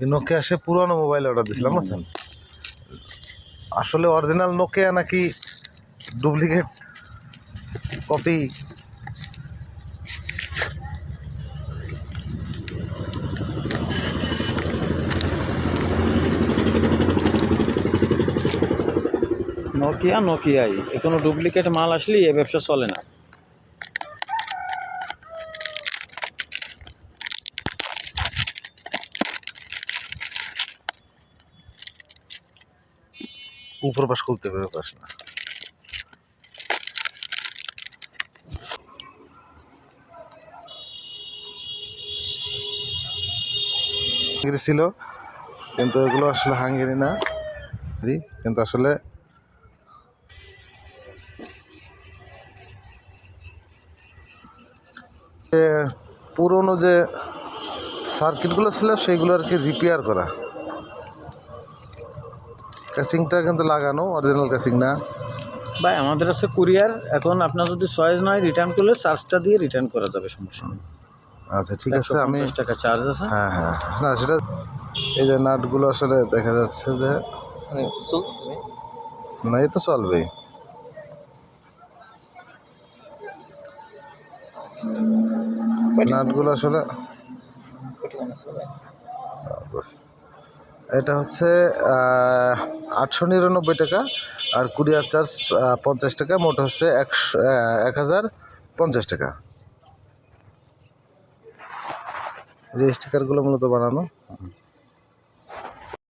Nokia সে পুরনো mobile order দিয়েছিলাম বুঝছেন। আসলে অরিজিনাল নোকিয়া নাকি ডুপ্লিকেট কপি নোকিয়াই, কোনো ডুপ্লিকেট মাল আসলেই এ ব্যবসা চলে না। উপর পাশ খুলতে হবে, পাশ না। ছিল কিন্তু এগুলো আসলে হাঙ্গেরি না, কিন্তু আসলে পুরনো যে সার্কিটগুলো ছিল সেগুলো আর কি রিপেয়ার করা। ক্যাসিংটা কিন্তু লাগানো, অরিজিনাল ক্যাসিং না ভাই। আমাদের আছে কুরিয়ার, এখন আপনার যদি চয়েস নয় রিটার্ন করলে চার্জটা দিয়ে রিটার্ন করা যাবে, সমস্যা নেই। আচ্ছা ঠিক আছে, আমি 150 টাকা চার্জ আছে। হ্যাঁ হ্যাঁ না সেটা, এই যে নাটগুলো আসলে দেখা যাচ্ছে যে না, এ তো চলবেই। নাটগুলো আসলে এটা হচ্ছে 899 টাকা, আর কুরিয়ার চার্জ 50 টাকা, মোট হচ্ছে 1050 টাকা। যে স্টিকারগুলো মূলত বানানো।